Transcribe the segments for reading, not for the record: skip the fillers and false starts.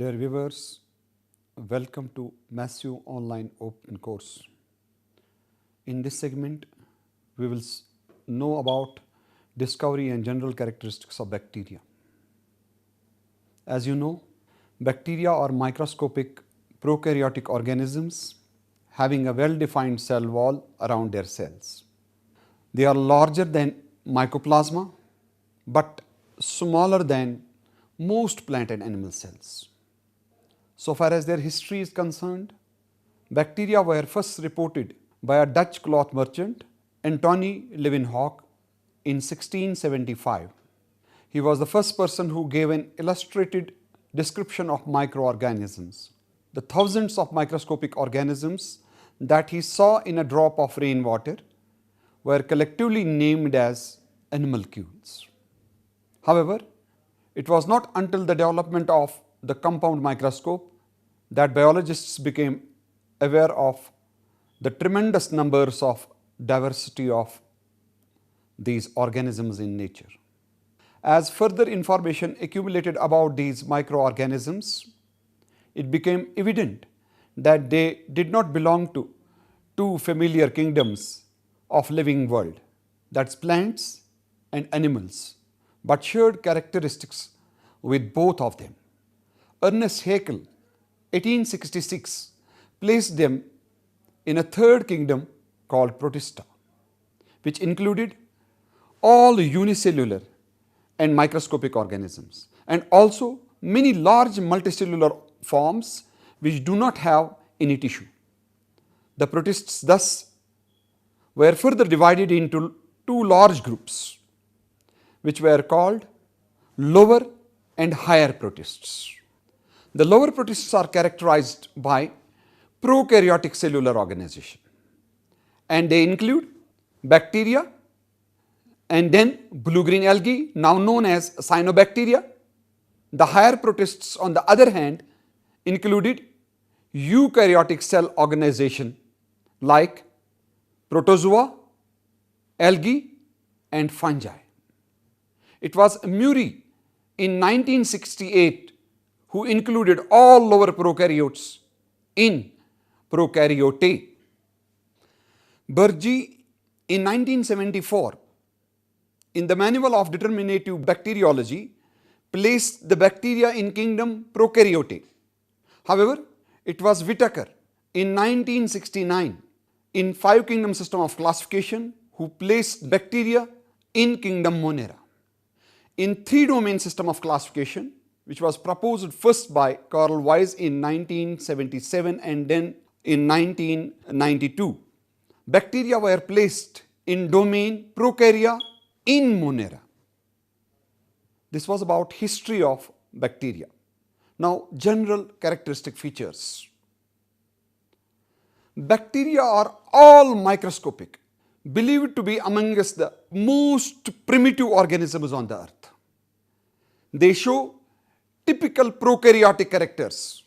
Dear viewers, welcome to Massive Online Open Course. In this segment, we will know about discovery and general characteristics of bacteria. As you know, bacteria are microscopic prokaryotic organisms having a well-defined cell wall around their cells. They are larger than mycoplasma but smaller than most plant and animal cells. So far as their history is concerned, bacteria were first reported by a Dutch cloth merchant, Antony Leeuwenhoek, in 1675. He was the first person who gave an illustrated description of microorganisms. The thousands of microscopic organisms that he saw in a drop of rainwater were collectively named as animalcules. However, it was not until the development of the compound microscope that biologists became aware of the tremendous numbers of diversity of these organisms in nature. As further information accumulated about these microorganisms, it became evident that they did not belong to two familiar kingdoms of living world, that's plants and animals, but shared characteristics with both of them. Ernest Haeckel, 1866, placed them in a third kingdom called Protista, which included all unicellular and microscopic organisms and also many large multicellular forms which do not have any tissue. The protists thus were further divided into two large groups which were called lower and higher protists. The lower protists are characterized by prokaryotic cellular organization, and they include bacteria and then blue-green algae, now known as cyanobacteria. The higher protists, on the other hand, included eukaryotic cell organization like protozoa, algae and fungi. It was Murray in 1968 who included all lower prokaryotes in prokaryote. Burgee in 1974 in the Manual of Determinative Bacteriology placed the bacteria in kingdom prokaryote. However, it was Whittaker in 1969 in 5 kingdom system of classification who placed bacteria in kingdom Monera. In 3 domain system of classification, which was proposed first by Carl Weiss in 1977 and then in 1992, bacteria were placed in domain Prokarya in Monera. This was about history of bacteria. Now, general characteristic features. Bacteria are all microscopic, believed to be amongst the most primitive organisms on the earth. They show typical prokaryotic characters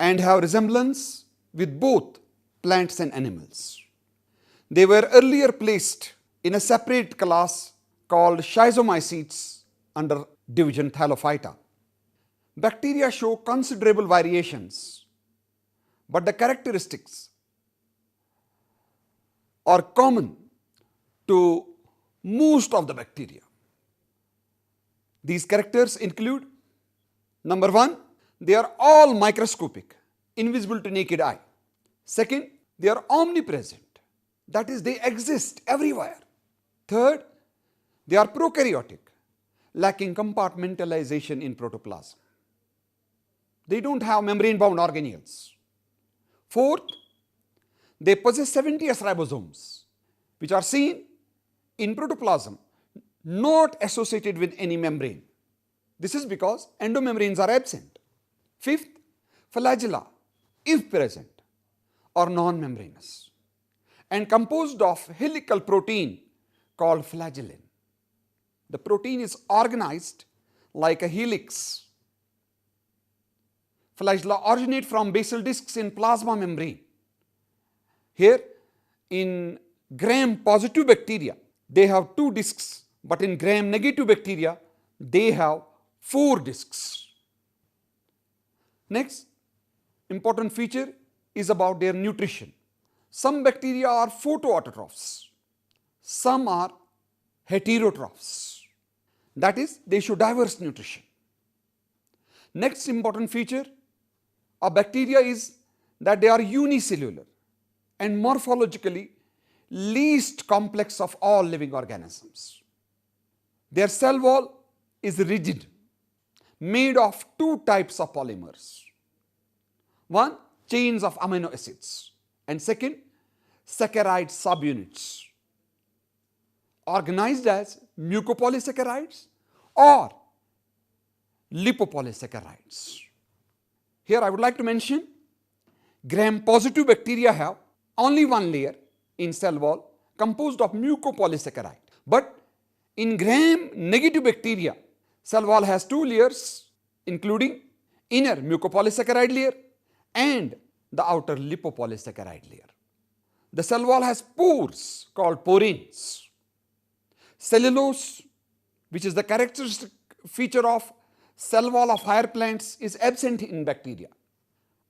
and have resemblance with both plants and animals. They were earlier placed in a separate class called schizomycetes under division Thallophyta. Bacteria show considerable variations, but the characteristics are common to most of the bacteria. These characters include, number 1, they are all microscopic, invisible to naked eye. Second, they are omnipresent, that is, they exist everywhere. Third, they are prokaryotic, lacking compartmentalization in protoplasm. They don't have membrane-bound organelles. Fourth, they possess 70S ribosomes, which are seen in protoplasm, not associated with any membrane. This is because endomembranes are absent. Fifth, flagella, if present, are non-membranous and composed of helical protein called flagellin. The protein is organized like a helix. Flagella originate from basal discs in plasma membrane. Here, in gram-positive bacteria, they have 2 discs, but in gram-negative bacteria, they have 4 discs. Next important feature is about their nutrition. Some bacteria are photoautotrophs, some are heterotrophs. That is, they show diverse nutrition. Next important feature of bacteria is that they are unicellular and morphologically least complex of all living organisms. Their cell wall is rigid, made of two types of polymers. One, chains of amino acids, and second, saccharide subunits, organized as mucopolysaccharides or lipopolysaccharides. Here I would like to mention gram-positive bacteria have only one layer in cell wall composed of mucopolysaccharide. But in gram-negative bacteria, cell wall has two layers including inner mucopolysaccharide layer and the outer lipopolysaccharide layer. The cell wall has pores called porins. Cellulose, which is the characteristic feature of cell wall of higher plants, is absent in bacteria.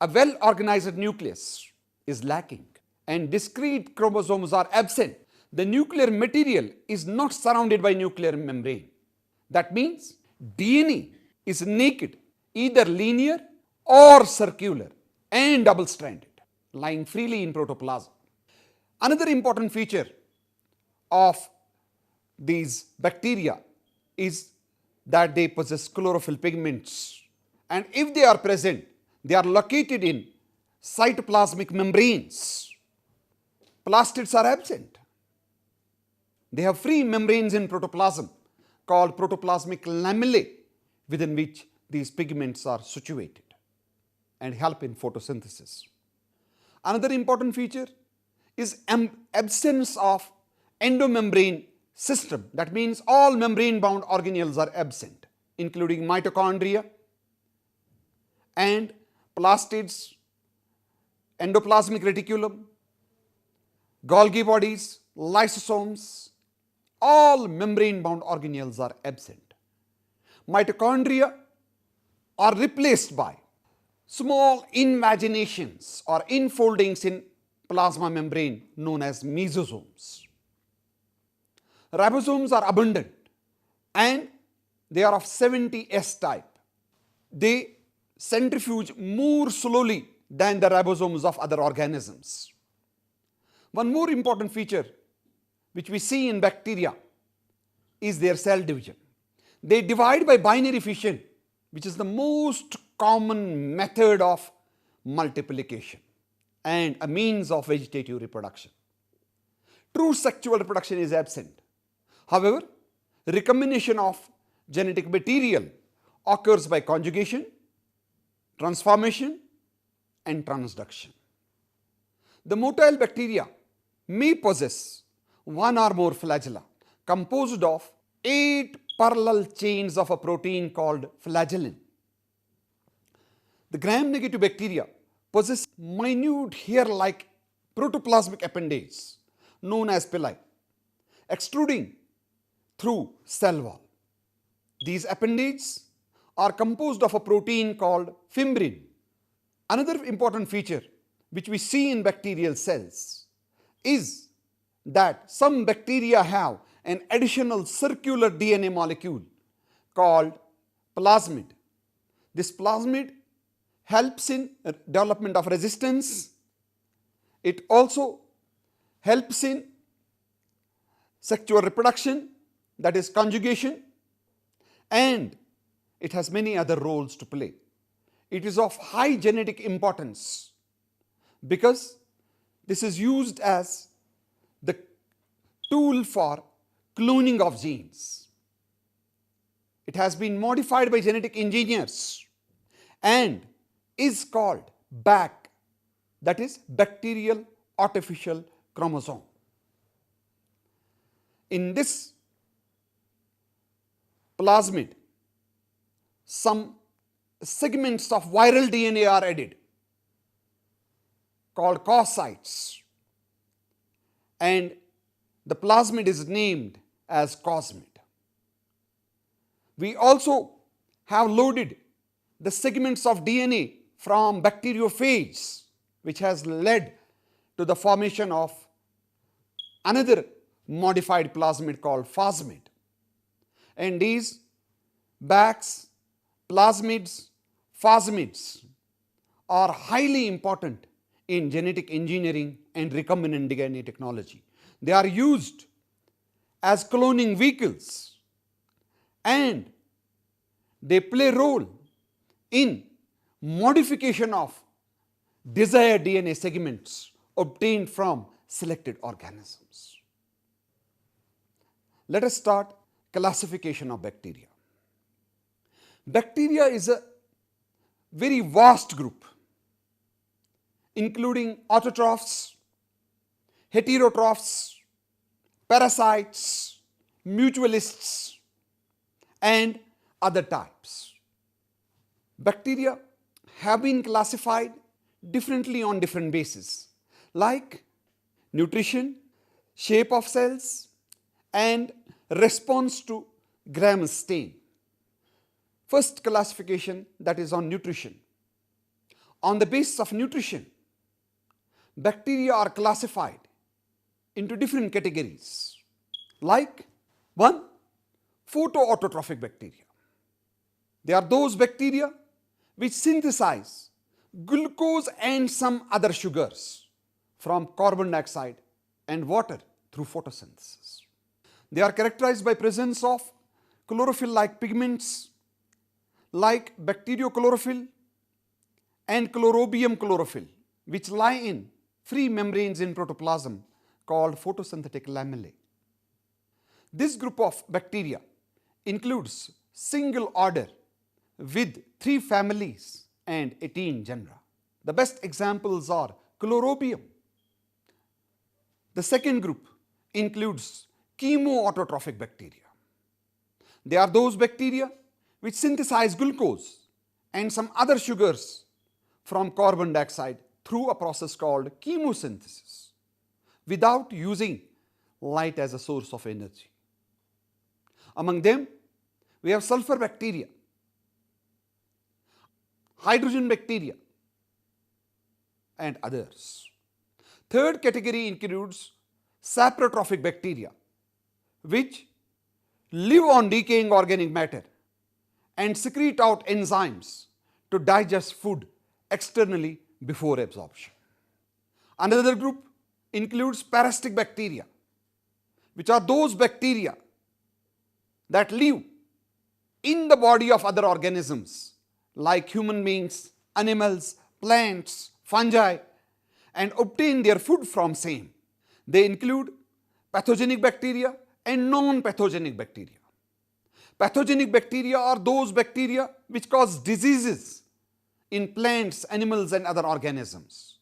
A well-organized nucleus is lacking and discrete chromosomes are absent. The nuclear material is not surrounded by nuclear membrane. That means DNA is naked, either linear or circular and double-stranded, lying freely in protoplasm. Another important feature of these bacteria is that they possess chlorophyll pigments, and if they are present, they are located in cytoplasmic membranes. Plastids are absent. They have free membranes in protoplasm called protoplasmic lamellae, within which these pigments are situated and help in photosynthesis. Another important feature is absence of endomembrane system. That means all membrane bound organelles are absent, including mitochondria and plastids, endoplasmic reticulum, Golgi bodies, lysosomes. All membrane bound organelles are absent. Mitochondria are replaced by small invaginations or infoldings in plasma membrane known as mesosomes. Ribosomes are abundant and they are of 70S type. They centrifuge more slowly than the ribosomes of other organisms. One more important feature which we see in bacteria is their cell division. They divide by binary fission, which is the most common method of multiplication and a means of vegetative reproduction. True sexual reproduction is absent. However, recombination of genetic material occurs by conjugation, transformation and transduction. The motile bacteria may possess one or more flagella composed of 8 parallel chains of a protein called flagellin. The gram-negative bacteria possess minute hair-like protoplasmic appendage known as pili, extruding through cell wall. These appendages are composed of a protein called fimbrine. Another important feature which we see in bacterial cells is that some bacteria have an additional circular DNA molecule called plasmid. This plasmid helps in development of resistance. It also helps in sexual reproduction, that is conjugation, and it has many other roles to play. It is of high genetic importance because this is used as the tool for cloning of genes. It has been modified by genetic engineers and is called BAC, that is bacterial artificial chromosome. In this plasmid, some segments of viral DNA are added called causites, and the plasmid is named as cosmid. We also have loaded the segments of DNA from bacteriophage, which has led to the formation of another modified plasmid called phasmid. And these bacs, plasmids, phasmids are highly important in genetic engineering and recombinant DNA technology. They are used as cloning vehicles and they play a role in modification of desired DNA segments obtained from selected organisms. Let us start classification of bacteria. Bacteria is a very vast group including autotrophs, heterotrophs, parasites, mutualists, and other types. Bacteria have been classified differently on different bases like nutrition, shape of cells, and response to Gram stain. First classification, that is on nutrition. On the basis of nutrition, bacteria are classified into different categories like 1. Photoautotrophic bacteria. They are those bacteria which synthesize glucose and some other sugars from carbon dioxide and water through photosynthesis. They are characterized by presence of chlorophyll-like pigments like bacteriochlorophyll and chlorobium chlorophyll, which lie in free membranes in protoplasm called photosynthetic lamellae. This group of bacteria includes single order with 3 families and 18 genera. The best examples are chlorobium. The second group includes chemoautotrophic bacteria. They are those bacteria which synthesize glucose and some other sugars from carbon dioxide through a process called chemosynthesis without using light as a source of energy. Among them, we have sulfur bacteria, hydrogen bacteria, and others. Third category includes saprotrophic bacteria, which live on decaying organic matter and secrete out enzymes to digest food externally before absorption. Another group includes parasitic bacteria, which are those bacteria that live in the body of other organisms like human beings, animals, plants, fungi, and obtain their food from same. They include pathogenic bacteria and non-pathogenic bacteria. Pathogenic bacteria are those bacteria which cause diseases in plants, animals, and other organisms.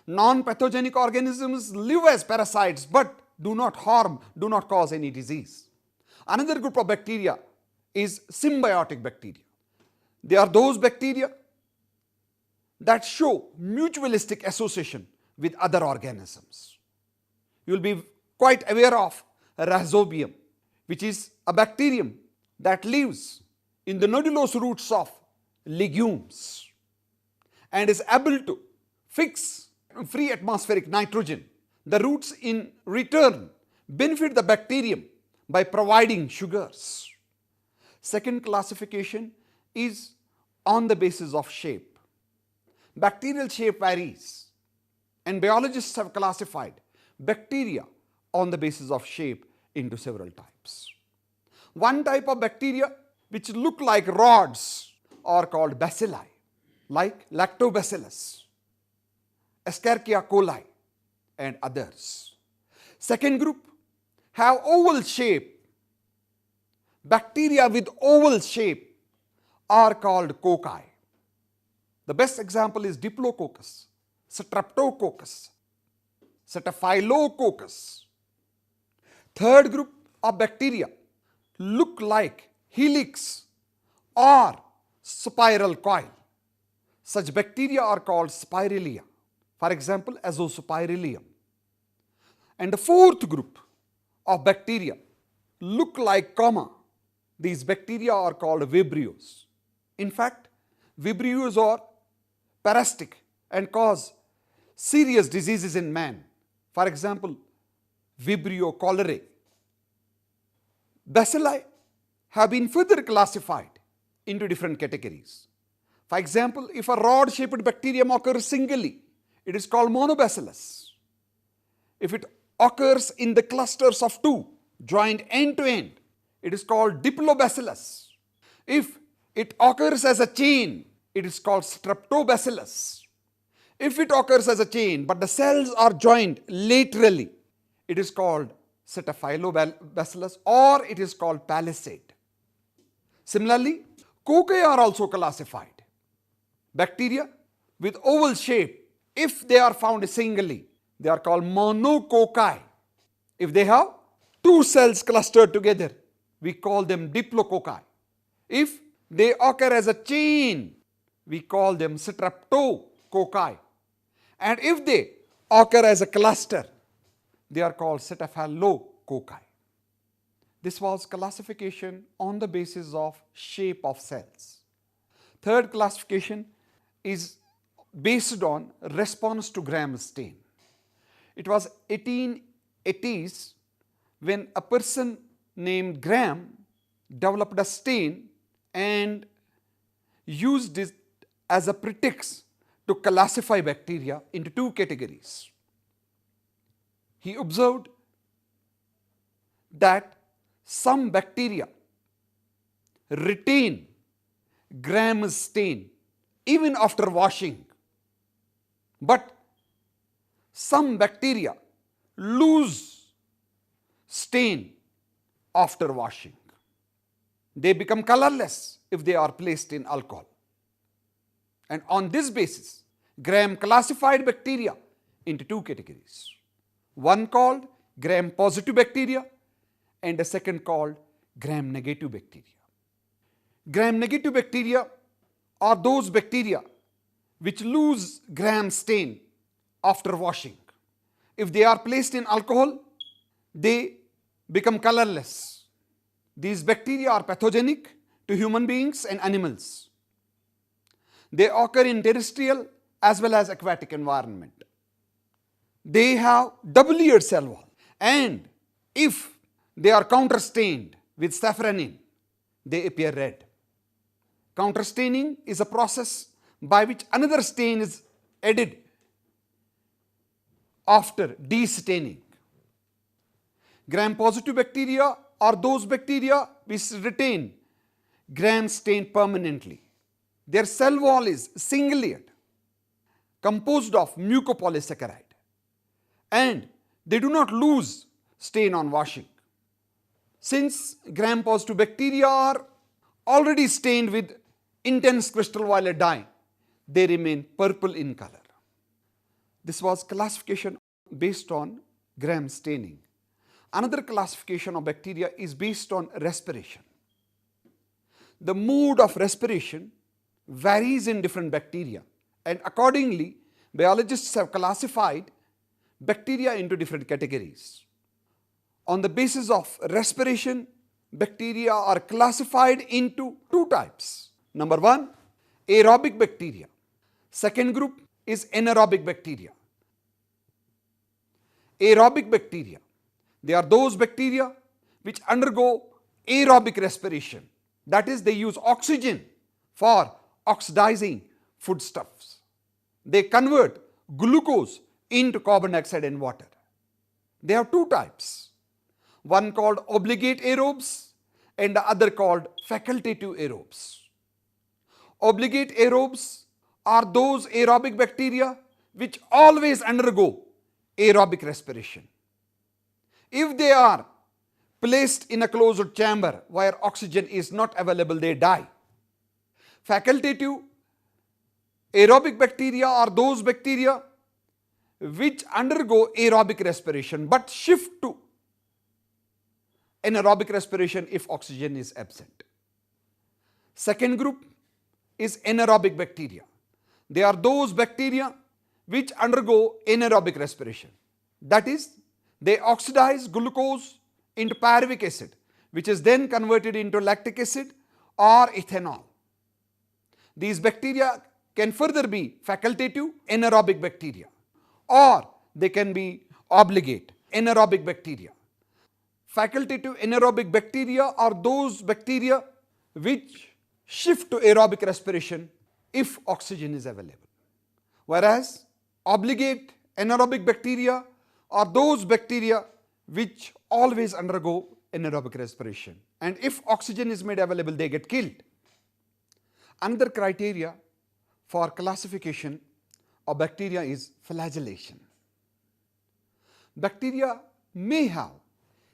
Non-pathogenic organisms live as parasites but do not harm, do not cause any disease. Another group of bacteria is symbiotic bacteria. They are those bacteria that show mutualistic association with other organisms. You will be quite aware of Rhizobium, which is a bacterium that lives in the nodulose roots of legumes and is able to fix free atmospheric nitrogen. The roots in return benefit the bacterium by providing sugars. Second classification is on the basis of shape. Bacterial shape varies, and biologists have classified bacteria on the basis of shape into several types. One type of bacteria which look like rods are called bacilli, like Lactobacillus, Escherichia coli, and others. Second group have oval shape. Bacteria with oval shape are called cocci. The best example is Diplococcus, Streptococcus, Staphylococcus. Third group of bacteria look like helix or spiral coil. Such bacteria are called spiralia. For example, Azospirillum. And the fourth group of bacteria look like comma. These bacteria are called vibrios. In fact, vibrios are parasitic and cause serious diseases in man. For example, Vibrio cholerae. Bacilli have been further classified into different categories. For example, if a rod-shaped bacterium occurs singly, it is called monobacillus. If it occurs in the clusters of two, joined end to end, it is called diplobacillus. If it occurs as a chain, it is called streptobacillus. If it occurs as a chain but the cells are joined laterally, it is called Cetaphilobacillus or it is called palisade. Similarly, cocci are also classified. Bacteria with oval shape, if they are found singly, they are called monococci. If they have two cells clustered together, we call them diplococci. If they occur as a chain, we call them streptococci. And if they occur as a cluster, they are called Cetaphilococci. This was classification on the basis of shape of cells. Third classification is based on response to Gram stain. It was 1880s when a person named Gram developed a stain and used it as a pretext to classify bacteria into two categories. He observed that some bacteria retain Gram stain even after washing, but some bacteria lose stain after washing. They become colorless if they are placed in alcohol. And on this basis, Gram classified bacteria into two categories. One called Gram-positive bacteria and a second called Gram-negative bacteria. Gram-negative bacteria are those bacteria which lose Gram stain after washing. If they are placed in alcohol, they become colorless. These bacteria are pathogenic to human beings and animals. They occur in terrestrial as well as aquatic environment. They have double-layered cell wall, and if they are counterstained with safranin, they appear red. Counterstaining is a process by which another stain is added after destaining. Gram-positive bacteria are those bacteria which retain Gram stain permanently. Their cell wall is single-layered, composed of mucopolysaccharide, and they do not lose stain on washing. Since Gram-positive bacteria are already stained with intense crystal violet dye, they remain purple in color. This was classification based on Gram staining. Another classification of bacteria is based on respiration. The mode of respiration varies in different bacteria, and accordingly, biologists have classified bacteria into different categories. On the basis of respiration, bacteria are classified into two types. Number one, aerobic bacteria. Second group is anaerobic bacteria. Aerobic bacteria, they are those bacteria which undergo aerobic respiration. That is, they use oxygen for oxidizing foodstuffs. They convert glucose into carbon dioxide and water. They have two types, one called obligate aerobes and the other called facultative aerobes. Obligate aerobes are those aerobic bacteria which always undergo aerobic respiration. If they are placed in a closed chamber where oxygen is not available, they die. Facultative aerobic bacteria are those bacteria which undergo aerobic respiration but shift to anaerobic respiration if oxygen is absent. Second group is anaerobic bacteria. They are those bacteria which undergo anaerobic respiration. That is, they oxidize glucose into pyruvic acid, which is then converted into lactic acid or ethanol. These bacteria can further be facultative anaerobic bacteria, or they can be obligate anaerobic bacteria. Facultative anaerobic bacteria are those bacteria which shift to aerobic respiration if oxygen is available, whereas obligate anaerobic bacteria are those bacteria which always undergo anaerobic respiration, and if oxygen is made available they get killed. Another criteria for classification of bacteria is flagellation. Bacteria may have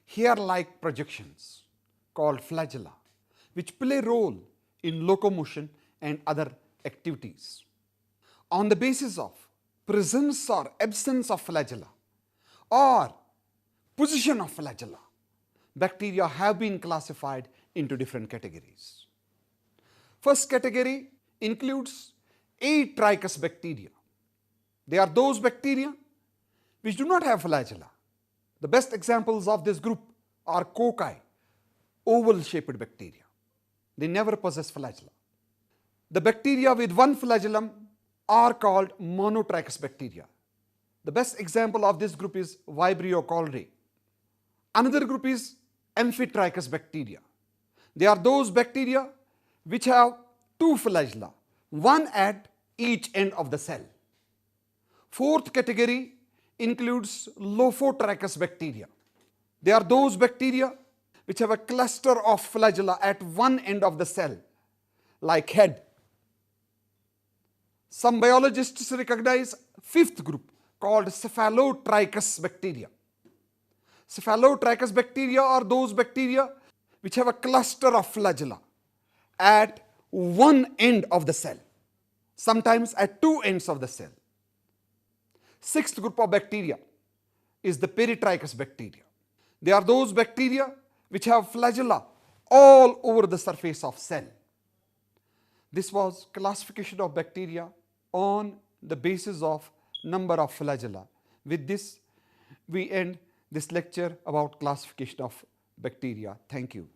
hair-like projections called flagella, which play a role in locomotion and other activities. On the basis of presence or absence of flagella or position of flagella, bacteria have been classified into different categories. First category includes atrichous bacteria. They are those bacteria which do not have flagella. The best examples of this group are cocci, oval-shaped bacteria. They never possess flagella. The bacteria with one flagellum are called monotrichous bacteria. The best example of this group is Vibrio cholerae. Another group is amphitrichous bacteria. They are those bacteria which have two flagella, one at each end of the cell. Fourth category includes lophotrichous bacteria. They are those bacteria which have a cluster of flagella at one end of the cell, like head. Some biologists recognize fifth group called cephalotrichous bacteria. Cephalotrichous bacteria are those bacteria which have a cluster of flagella at one end of the cell, sometimes at two ends of the cell. Sixth group of bacteria is the peritrichous bacteria. They are those bacteria which have flagella all over the surface of cell. This was classification of bacteria on the basis of number of flagella. With this, we end this lecture about classification of bacteria. Thank you.